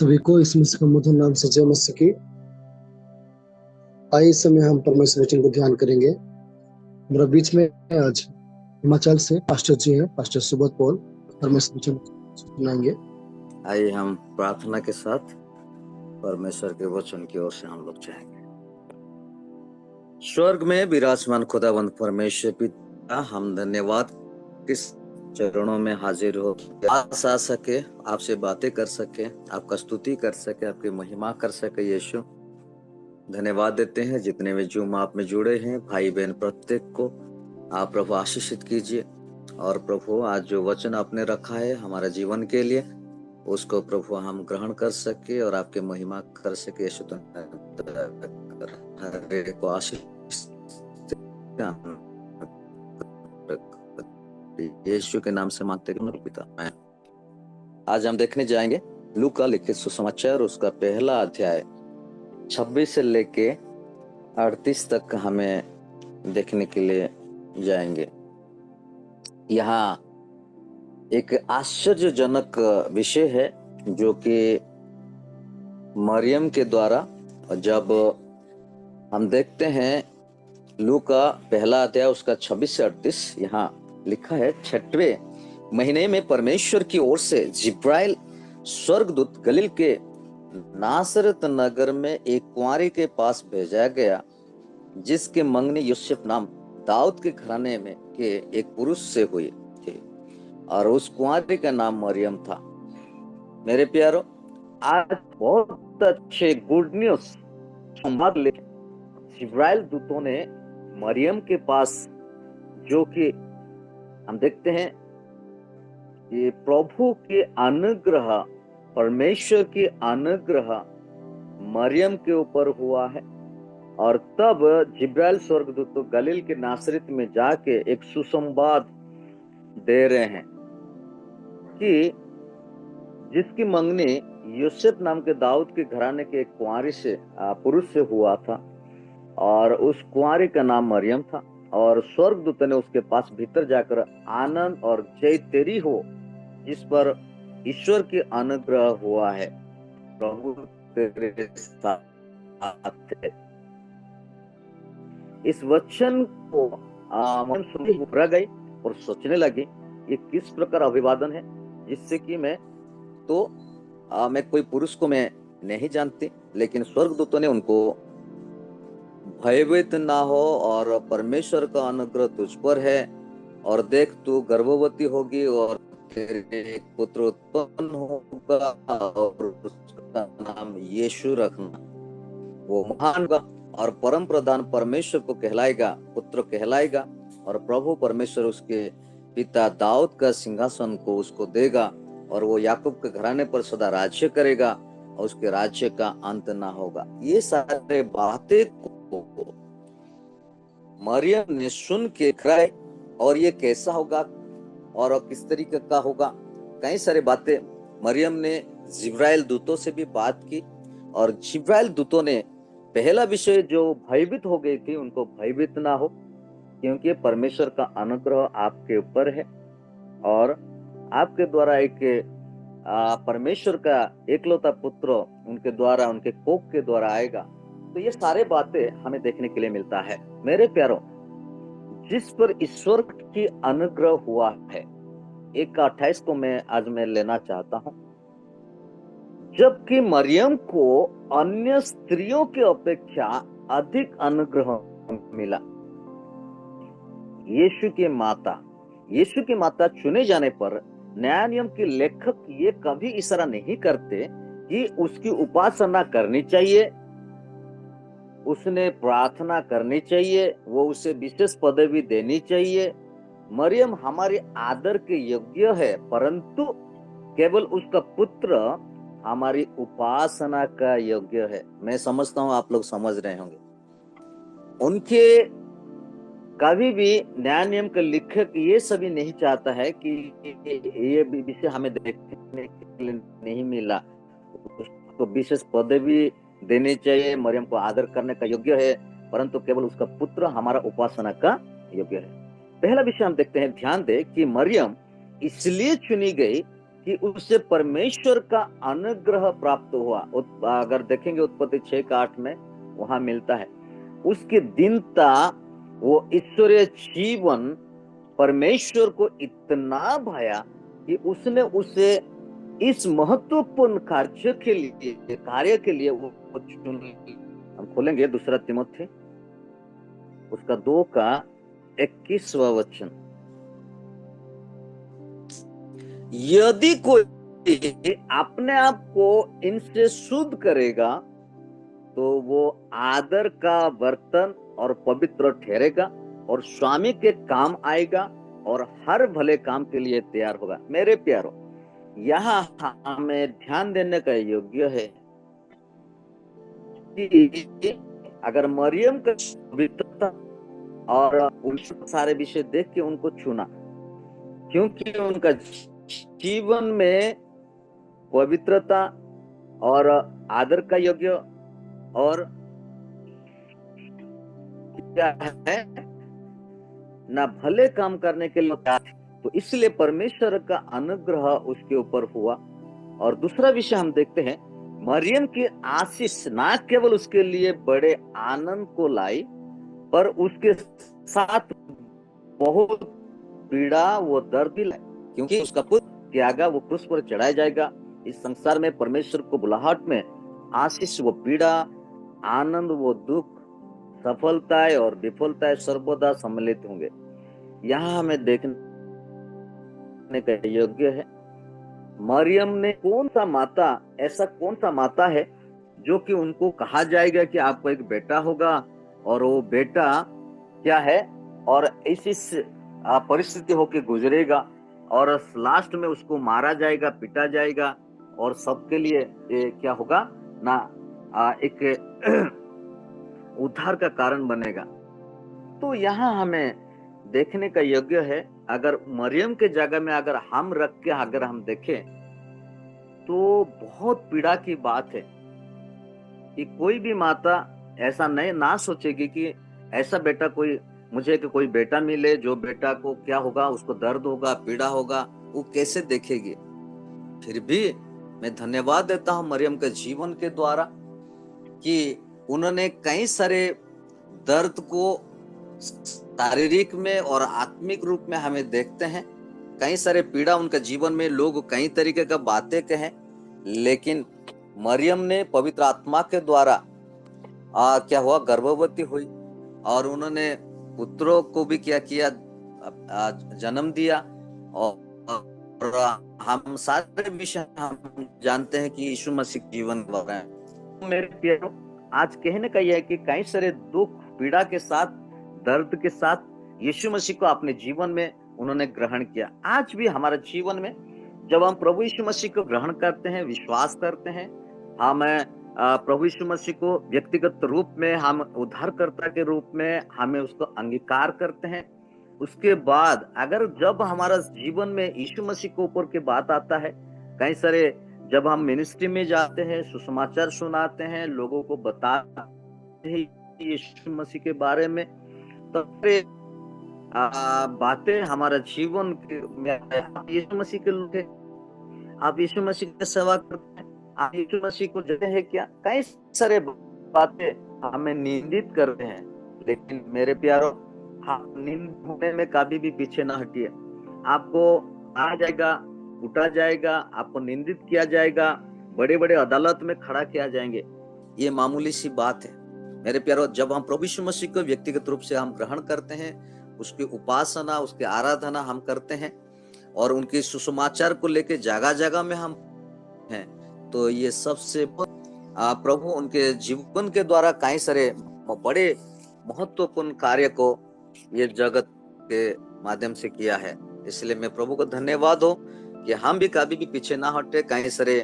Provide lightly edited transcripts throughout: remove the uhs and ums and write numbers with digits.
सभी को इस मिस्र का मधुर नाम से जय मसीह की। आइए इस समय हम परमेश्वर वचन को ध्यान करेंगे। मेरा बीच में आज हिमाचल से पास्टर जी हैं, पास्टर सुबोध पॉल परमेश्वर वचन सुनाएंगे। आइए हम प्रार्थना के साथ परमेश्वर के वचन की ओर से हम लोग जाएंगे। स्वर्ग में विराजमान खुदावंद परमेश्वर पिता, हम धन्यवाद किस चरणों में हाजिर हो पास आ सके, आपसे बातें कर सके, आपका स्तुति कर सके, आपकी महिमा कर सके। यीशु धन्यवाद देते हैं जितने भी जूम आप में जुड़े हैं, भाई बहन प्रत्येक को आप प्रभु आशीषित कीजिए। और प्रभु आज जो वचन आपने रखा है हमारे जीवन के लिए, उसको प्रभु हम ग्रहण कर सके और आपके महिमा कर सके। यीशु को आशीष यीशु के नाम से मांगते हैं पिता। आज हम देखने जाएंगे लूका लिखित सुसमाचार, उसका पहला अध्याय 26 से लेके 38 तक हमें देखने के लिए जाएंगे। यहाँ एक आश्चर्यजनक विषय है जो कि मरियम के द्वारा, जब हम देखते हैं लूका पहला अध्याय उसका 26 से 38, यहाँ लिखा है, 6वें महीने में परमेश्वर की ओर से जिब्राइल स्वर्गदूत गलील के नासरत नगर में एक कुंवारी के पास भेजा गया जिसके मंगनी यूसुफ नाम दाऊद के घराने में के एक पुरुष से हुई थी और उस कुंवारी का नाम मरियम था। मेरे प्यारो, आज बहुत अच्छे गुड न्यूज संवाद लेके जिब्राइल दूतों ने मरियम के पास, जो कि हम देखते हैं ये प्रभु के अनुग्रह, परमेश्वर के अनुग्रह मरियम के ऊपर हुआ है। और तब जिब्राइल स्वर्गदूत तो गलील के नासरत में जाके एक सुसंवाद दे रहे हैं कि जिसकी मंगनी यूसुफ नाम के दाऊद के घराने के एक कुंवारी से पुरुष से हुआ था और उस कुंवारी का नाम मरियम था। और स्वर्गदूत ने उसके पास भीतर जाकर आनंद और जय तेरी हो जिस पर ईश्वर की अनुग्रह हुआ है, प्रभु तेरे साथ है। इस वचन को मरियम सुनते ही घबरा गई और सोचने लगी ये किस प्रकार अभिवादन है, जिससे कि मैं कोई पुरुष को मैं नहीं जानती। लेकिन स्वर्गदूतों ने उनको भयभीत ना हो और परमेश्वर का अनुग्रह तुझ पर है और देख तू गर्भवती होगी और तेरे एक पुत्र उत्पन्न होगा और उसका नाम यीशु रखना। वो महान होगा और परम प्रधान परमेश्वर को कहलाएगा, पुत्र कहलाएगा। और प्रभु परमेश्वर उसके पिता दाऊद का सिंहासन को उसको देगा और वो याकूब के घराने पर सदा राज्य करेगा और उसके राज्य का अंत ना होगा। ये सारे बातें को मरियम ने सुन के कराए और ये कैसा होगा और किस तरीके का होगा, कई सारी बातें मरियम ने जिब्राइल दूतों से भी बात की। और जिब्राइल दूतों ने पहला विषय जो भयभीत हो गई थी, उनको भयभीत ना हो, क्योंकि परमेश्वर का अनुग्रह आपके ऊपर है और आपके द्वारा एक परमेश्वर का एकलौता पुत्र उनके द्वारा, उनके कोख के द्वारा आएगा। तो ये सारे बातें हमें देखने के लिए मिलता है। मेरे प्यारों, जिस पर ईश्वर की अनुग्रह हुआ है, 1:28 को मैं लेना चाहता हूं। जबकि मरियम को अन्य स्त्रियों की अपेक्षा अधिक अनुग्रह मिला। यीशु की माता चुने जाने पर न्याय नियम के लेखक ये कभी इशारा नहीं करते कि उसकी उपासना करनी चाहिए, उसने प्रार्थना करनी चाहिए, वो उसे विशेष पदवी देनी चाहिए। मरियम हमारे आदर के योग्य है, परंतु केवल उसका पुत्र हमारी उपासना का योग्य है। मैं समझता हूं आप लोग समझ रहे होंगे। उनके कभी भी न्याय नियम का लेखक ये सभी नहीं चाहता है कि ये विषय हमें देखने के लिए नहीं मिला, उसको विशेष पदवी देनी चाहिए, मरियम को आदर करने का योग्य है, परंतु केवल उसका पुत्र हमारा उपासना का योग्य है। पहला विषय हम देखते हैं, ध्यान दे कि मरियम इसलिए चुनी गई कि उससे परमेश्वर का अनुग्रह प्राप्त हुआ। अगर देखेंगे उत्पत्ति 6:8 में वहां मिलता है, उसकी दीनता, वो ईश्वरीय जीवन परमेश्वर को इतना भाया कि उसने उसे इस महत्वपूर्ण कार्य के लिए वो चुन लिया। हम खोलेंगे दूसरा तिमोथी उसका 2:21 वचन। यदि कोई अपने आप को इनसे शुद्ध करेगा तो वो आदर का बर्तन और पवित्र ठहरेगा और स्वामी के काम आएगा और हर भले काम के लिए तैयार होगा। मेरे प्यारो, यहाँ हमें ध्यान देने का योग्य है कि अगर मरियम का पवित्रता और उनके सारे विषय देख के उनको चुना, क्योंकि उनका जीवन में पवित्रता और आदर का योग्य और क्या है ना भले काम करने के लिए, तो इसलिए परमेश्वर का अनुग्रह उसके ऊपर हुआ। और दूसरा विषय हम देखते हैं, मरियम की आशीष ना केवल उसके लिए बड़े आनंद को लाई, पर उसके साथ बहुत पीड़ा वो दर्द भी लाई, क्योंकि उसका पुत्र त्यागा, वो क्रूस पर चढ़ाया जाएगा। इस संसार में परमेश्वर को बुलाहट में आशीष वो पीड़ा, आनंद वो दुख, सफलताएं और विफलताएं सर्वदा सम्मिलित होंगे। यहाँ हमें देखने का योग्य है, मरियम ने ऐसा कौन सा माता है जो कि उनको कहा जाएगा कि आपको एक बेटा होगा और वो बेटा क्या है और इसी परिस्थिति होके गुजरेगा और लास्ट में उसको मारा जाएगा, पीटा जाएगा और सबके लिए क्या होगा ना एक उद्धार का कारण बनेगा। तो यहाँ हमें देखने का योग्य है, अगर मरियम के जगह में अगर हम रख के अगर हम देखें तो बहुत पीड़ा की बात है कि कोई भी माता ऐसा नहीं ना सोचेगी कि ऐसा बेटा मुझे कोई बेटा मिले, जो बेटा को क्या होगा, उसको दर्द होगा, पीड़ा होगा, वो कैसे देखेगी। फिर भी मैं धन्यवाद देता हूं मरियम के जीवन के द्वारा कि उन्होंने कई सारे दर्द को शारीरिक में और आत्मिक रूप में हमें देखते हैं, कई सारे पीड़ा उनका जीवन में, लोग कई तरीके का बातें कहें, लेकिन मरियम ने पवित्र आत्मा के द्वारा क्या हुआ, गर्भवती हुई और उन्होंने पुत्रों को भी क्या किया, जन्म दिया। और हम सारे विषय हम जानते हैं कि यीशु मसीह जीवन द्वारा है। मेरे प्यारो, आज कहने का यह है कि कई सारे दुख पीड़ा के साथ, दर्द के साथ यीशु मसीह को अपने जीवन में उन्होंने ग्रहण किया। आज भी हमारे जीवन में जब हम प्रभु यीशु मसीह को ग्रहण करते हैं, विश्वास करते हैं, हम प्रभु यीशु मसीह को व्यक्तिगत रूप में, हम उद्धारकर्ता के रूप में हमें उसको अंगीकार करते हैं, उसके बाद अगर जब हमारा जीवन में यीशु मसीह के ऊपर की बात आता है, कई सारे जब हम मिनिस्ट्री में जाते हैं, सुसमाचार सुनाते हैं, लोगों को बताते हैं यीशु मसीह के बारे में, तो बातें हमारा जीवन में, यीशु मसीह के लोग हैं, आप यीशु मसीह की सेवा करते हैं, आप यीशु मसीह को जानते हैं क्या, कई सारे बातें हमें निंदित करते हैं। लेकिन मेरे प्यारो, निंदित होने में कभी भी पीछे ना हटिए। आपको आ जाएगा, उठा जाएगा, आपको निंदित किया जाएगा, बड़े बड़े अदालत में खड़ा किया जाएंगे, ये मामूली सी बात है। मेरे प्यारो, जब हम प्रभु यीशु मसीह को व्यक्तिगत रूप से हम ग्रहण करते हैं, उसकी उपासना, उसकी आराधना हम करते हैं और उनके सुसमाचार को लेके जगह जगह में हम हैं, तो ये सबसे प्रभु उनके जीवन के द्वारा कई सारे बड़े महत्वपूर्ण कार्य को ये जगत के माध्यम से किया है। इसलिए मैं प्रभु को धन्यवाद हो कि हम भी कभी भी पीछे ना हटे। कई सारे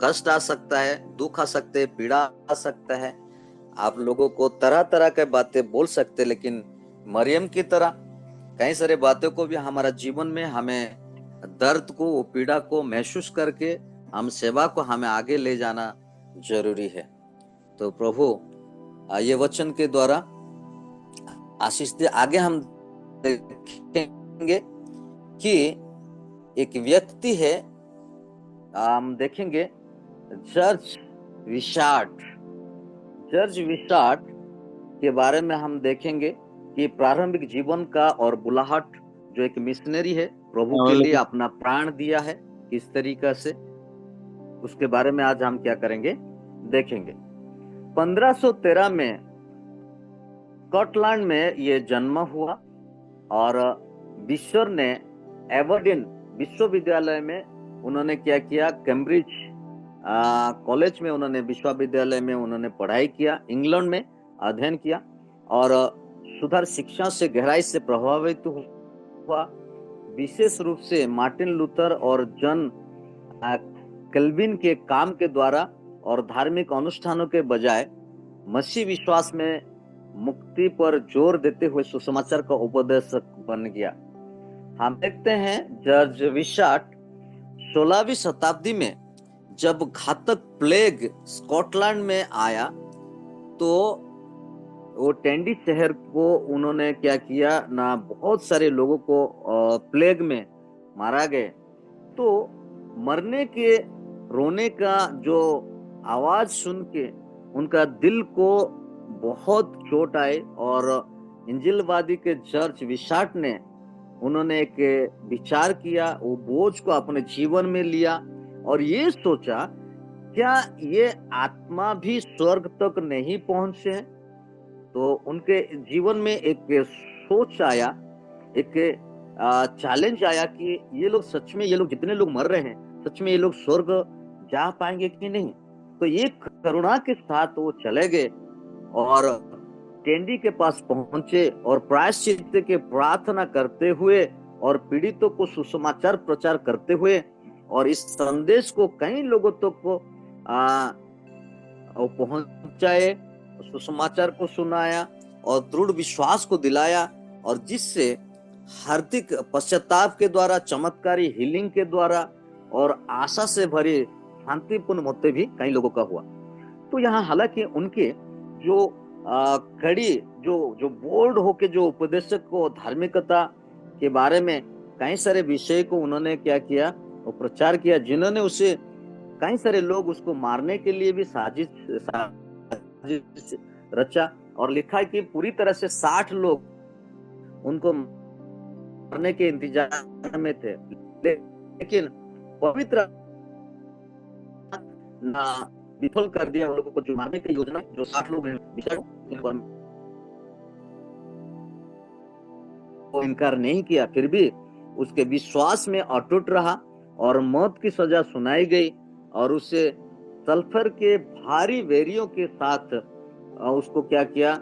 कष्ट आ सकता है, दुख आ सकते हैं, पीड़ा आ सकता है, आप लोगों को तरह तरह के बातें बोल सकते, लेकिन मरियम की तरह कई सारे बातों को भी हमारा जीवन में, हमें दर्द को, वो पीड़ा को महसूस करके हम सेवा को हमें आगे ले जाना जरूरी है। तो प्रभु ये वचन के द्वारा आशीष दे। आगे हम देखेंगे कि एक व्यक्ति है हम देखेंगे जॉर्ज विशार्ड। जॉर्ज विशार्ड के बारे में हम देखेंगे कि प्रारंभिक जीवन का और बुलाहट, जो एक मिशनरी है, प्रभु के लिए अपना प्राण दिया है किस तरीका से, उसके बारे में आज हम क्या करेंगे, देखेंगे। 1513 में स्कॉटलैंड में ये जन्म हुआ और बिशर ने एबरडीन विश्वविद्यालय में उन्होंने क्या किया, कैम्ब्रिज कॉलेज में उन्होंने विश्वविद्यालय में उन्होंने पढ़ाई किया, इंग्लैंड में अध्ययन किया और सुधार शिक्षा से गहराई से प्रभावित हुआ, विशेष रूप से मार्टिन लूथर और जॉन कैल्विन के काम के द्वारा और धार्मिक अनुष्ठानों के बजाय मसीह विश्वास में मुक्ति पर जोर देते हुए सुसमाचार का उपदेशक बन गया। हम देखते हैं जॉर्ज विशार्ड 16वीं शताब्दी में जब घातक प्लेग स्कॉटलैंड में आया तो वो टेंडी शहर को उन्होंने क्या किया ना, बहुत सारे लोगों को प्लेग में मारा गए। तो मरने के रोने का जो आवाज सुन के उनका दिल को बहुत चोट आई और इंजिलवादी के जॉर्ज विशार्ड ने उन्होंने एक विचार किया, वो बोझ को अपने जीवन में लिया और ये सोचा क्या ये आत्मा भी स्वर्ग तक नहीं पहुंचे। तो उनके जीवन में एक सोच आया, एक चैलेंज आया कि ये लोग सच में, ये लोग जितने लोग मर रहे हैं सच में ये लोग स्वर्ग जा पाएंगे कि नहीं। तो ये करुणा के साथ वो चले गए और टेंडी के पास पहुंचे और प्रायश्चित के प्रार्थना करते हुए और पीड़ितों को सुसमाचार प्रचार करते हुए और इस संदेश को कई लोगों तक को पहुंचाए, सुसमाचार को सुनाया और दृढ़ विश्वास को दिलाया और जिससे हार्दिक पश्चाताप के द्वारा, चमत्कारी हीलिंग के द्वारा और आशा से भरी शांतिपूर्ण मौतें भी कई लोगों का हुआ। तो यहाँ हालांकि उनके जो कड़ी जो बोल्ड होके जो उपदेशक को धार्मिकता के बारे में कई सारे विषय को उन्होंने क्या किया, वो प्रचार किया, जिन्होंने उसे कई सारे लोग उसको मारने के लिए भी साजिश रचा और लिखा है कि पूरी तरह से 60 लोग उनको मारने के इंतजार में थे, लेकिन पवित्र ना विफल कर दिया उन लोगों को जो मारने की योजना, जो 60 लोग हैं वो इनकार नहीं किया, फिर भी उसके विश्वास में अटूट रहा और मौत की सजा सुनाई गई और उसे सल्फर के भारी वेरियों के साथ उसको क्या किया,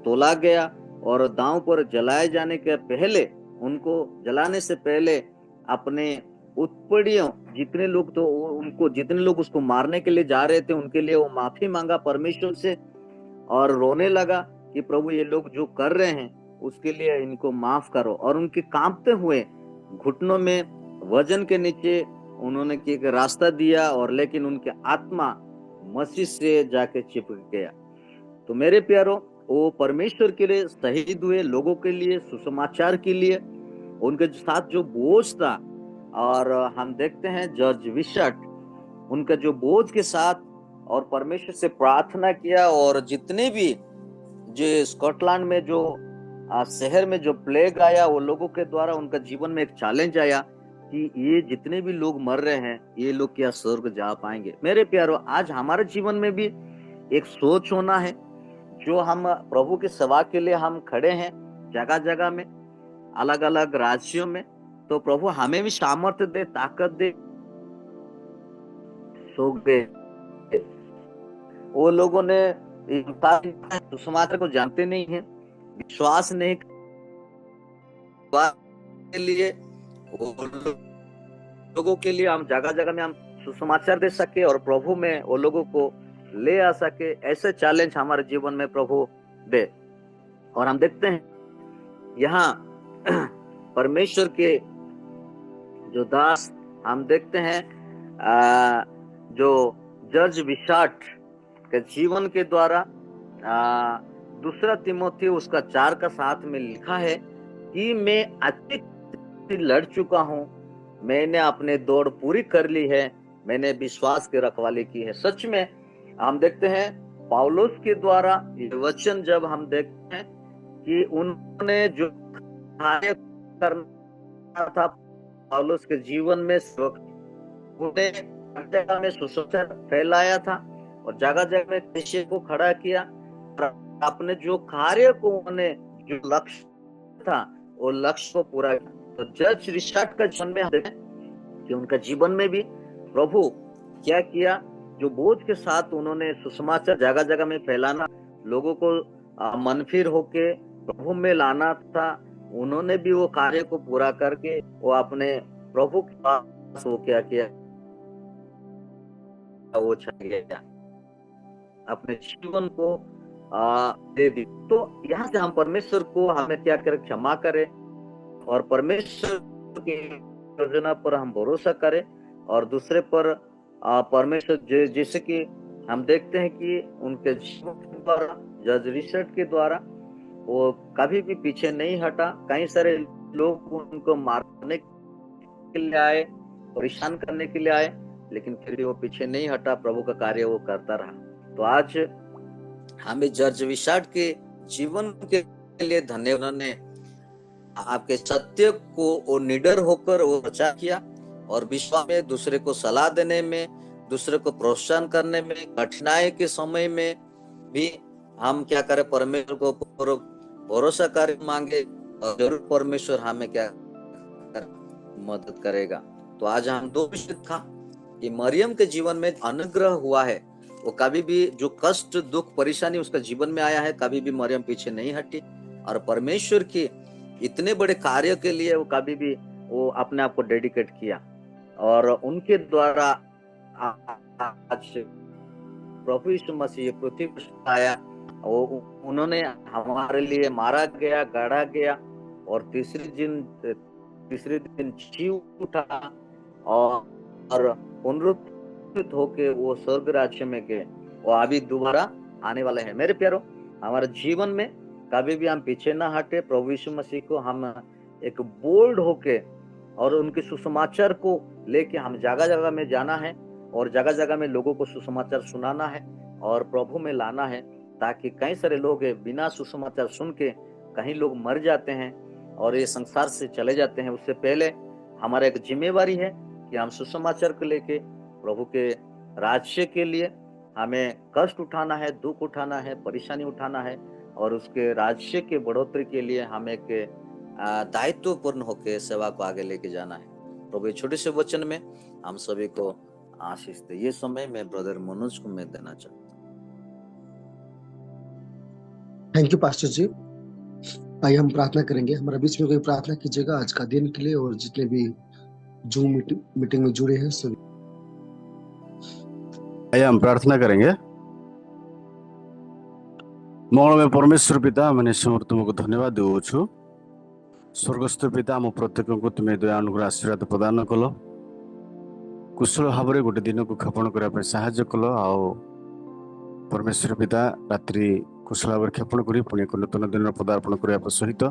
तोला गया और दांव पर जलाए जाने के पहले, उनको जलाने से पहले अपने उत्पीड़ियों जितने लोग तो उनको जितने लोग उसको मारने के लिए जा रहे थे उनके लिए वो माफी मांगा परमेश्वर से और रोने लगा कि प्रभु ये लोग जो कर रहे हैं उसके लिए इनको माफ करो। और उनके कांपते हुए घुटनों में वजन के नीचे उन्होंने एक रास्ता दिया और लेकिन उनके आत्मा मसीह से जाके चिपक गया। तो मेरे प्यारो, वो परमेश्वर के लिए शहीद हुए, लोगों के लिए, सुसमाचार के लिए, उनके साथ जो बोझ था। और हम देखते हैं जॉर्ज विशार्ड उनका जो बोझ के साथ और परमेश्वर से प्रार्थना किया और जितने भी जो स्कॉटलैंड में जो शहर में जो प्लेग आया वो लोगों के द्वारा उनका जीवन में एक चैलेंज आया कि ये जितने भी लोग मर रहे हैं ये लोग क्या स्वर्ग जा पाएंगे। मेरे प्यारो, आज हमारे जीवन में भी एक सोच होना है, जो हम प्रभु की सेवा के लिए हम खड़े हैं जगह जगह में, अलग अलग राज्यों में, तो प्रभु हमें भी सामर्थ्य दे, ताकत दे। सो गए वो लोगों ने सुसमाचार को जानते नहीं है, विश्वास नहीं के लिए वो लोगों के लिए हम जगह जगह में हम सुसमाचार दे सके और प्रभु में वो लोगों को ले आ सके, ऐसे चैलेंज हमारे जीवन में प्रभु दे। और हम देखते हैं यहाँ परमेश्वर के जो दास हम देखते हैं जो जॉर्ज विशार्ड के जीवन के द्वारा दूसरा तिमोथी उसका 4:7 में लिखा है कि मैं अच्छी लड़ चुका हूं, मैंने अपने दौड़ पूरी कर ली है, मैंने विश्वास की रखवाली की है। सच में हम देखते हैं पौलुस के द्वारा ये वचन जब हम देखते हैं कि उन्होंने जो कार्य करना था पौलुस के जीवन में, उन्हें हर जगह में सुसमाचार फैलाया था और जगह जगह में कलीसिया को खड़ा किया और अपने जो कार्य को उन्होंने जो लक्ष्य था वो लक्ष्य को पूरा किया। तो जज रिचार्ड का जीवन में हम देखें कि उनका जीवन में भी प्रभु क्या किया, जो बोझ के साथ उन्होंने सुसमाचार जगह जगह में फैलाना, लोगों को मनफिर होके प्रभु में लाना था, उन्होंने भी वो कार्य को पूरा करके वो अपने प्रभु के पास वो क्या किया, वो चल गया, अपने जीवन को दे दी। तो यहाँ से हम परमेश्वर को हमें क्या करें, क्षमा करें और परमेश्वर की योजना पर हम भरोसा करें और दूसरे पर परमेश्वर जैसे कि हम देखते हैं कि उनके जीवन के द्वारा, जज रिचर्ड के द्वारा वो कभी भी पीछे नहीं हटा। कई सारे लोग उनको मारने के लिए आए, परेशान करने के लिए आए, लेकिन फिर भी वो पीछे नहीं हटा, प्रभु का कार्य वो करता रहा। तो आज हमें जज रिचर्ड के जीवन के लिए धन्यवाद। उन्होंने आपके सत्य को वो निडर होकर वो प्रचार किया और विश्वास में दूसरे को सलाह देने में, दूसरे को प्रोत्साहन करने में, कठिनाई के समय में भी हम क्या करें, परमेश्वर को भरोसा कर मांगे और जरूर परमेश्वर हमें क्या मदद करेगा। तो आज हम दो विषय था कि मरियम के जीवन में अनुग्रह हुआ है, वो कभी भी जो कष्ट, दुख, परेशानी उसका जीवन में आया है, कभी भी मरियम पीछे नहीं हटी और परमेश्वर की इतने बड़े कार्य के लिए वो कभी भी वो अपने आप को डेडिकेट किया और उनके द्वारा आज प्रभु यीशु मसीह पृथ्वी पर आया। वो उन्होंने हमारे लिए मारा गया, गाड़ा गया और तीसरे दिन जी उठा और पुनरुत्थित होके वो स्वर्ग राज्य में गए, वो अभी दोबारा आने वाले हैं। मेरे प्यारो, हमारे जीवन में कभी भी हम पीछे ना हटे, प्रभु यीशु मसीह को हम एक बोल्ड होके और उनके सुसमाचार को लेके हम जगह जगह में जाना है और जगह जगह में लोगों को सुसमाचार सुनाना है और प्रभु में लाना है, ताकि कई सारे लोग बिना सुसमाचार सुन के कहीं लोग मर जाते हैं और ये संसार से चले जाते हैं। उससे पहले हमारा एक जिम्मेवारी है कि हम सुसमाचार को लेके प्रभु के राज्य के लिए हमें कष्ट उठाना है, दुख उठाना है, परेशानी उठाना है और उसके राज्य के बढ़ोतरी के लिए हमें एक दायित्वपूर्ण होकर सेवा को आगे लेके जाना है। प्रभु छोटे से वचन में हम सभी को आशीष दे। ये समय मैं ब्रदर मनोज को मैं देना चाहता हूँ। थैंक यू पास्टर जी। आइए हम प्रार्थना करेंगे। हमारे बीच में कोई प्रार्थना कीजिएगा आज का दिन के लिए और जितने भी जूम मीटिंग में जुड़े हैं सभी। आइए हम प्रार्थना करेंगे। मंगल में परमेश्वर पिता, मैंने समर तुमको धन्यवाद देउछु। स्वर्गस्थ पिता, आम प्रत्येक को तुम्हें दया अनुग्रह आशीर्वाद प्रदान कल, कुशल भाव में गोटे दिन को क्षपण करने साहाय्य कल। आओ परमेश्वर पिता, रात्रि कुशल भाव क्षपण कर पुणी एक नूतन दिन पदार्पण करने सहित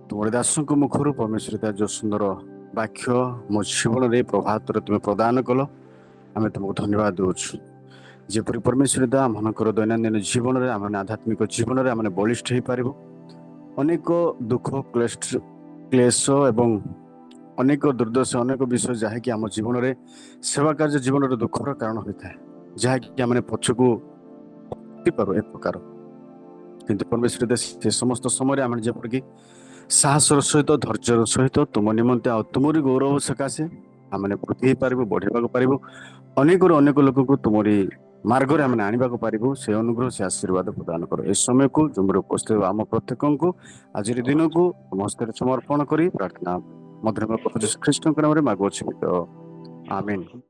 तुम दास मुखर परमेश्वर पिता जो सुंदर वाक्य मो जीवन में प्रभात तुम्हें प्रदान कल, आम तुमको धन्यवाद देउछु। जेपरी परमेश्वर पिता आमर दैनंदिन जीवन में आम आध्यात्मिक जीवन में आम बलिष्ठ हो पार, अनेक दुख क्लेश एवं अनेक दुर्दशा, अनेक विषय जहाँकि आम जीवन में सेवा कार्य जीवन दुखर कारण होता है, जहाँकि आम पछकू पार एक प्रकार। किंतु परमेश्वर से समस्त समय आम जपरिक साहसर सहित धैर्यर सहित तुम निमंते आ तुमरी गौरव सकाशे आम वृद्धि पारू, बढ़ाक पारू, अनेक लोक को तुमरी मार्ग में आम आने पारू। से अनुग्रह से आशीर्वाद प्रदान कर। इस समय को जुमरे उपस्थित आम प्रत्येक को आज दिन को हस्त समर्पण कर प्रार्थना मधुर ख्रीष्ट नाम मागुछि। आमीन।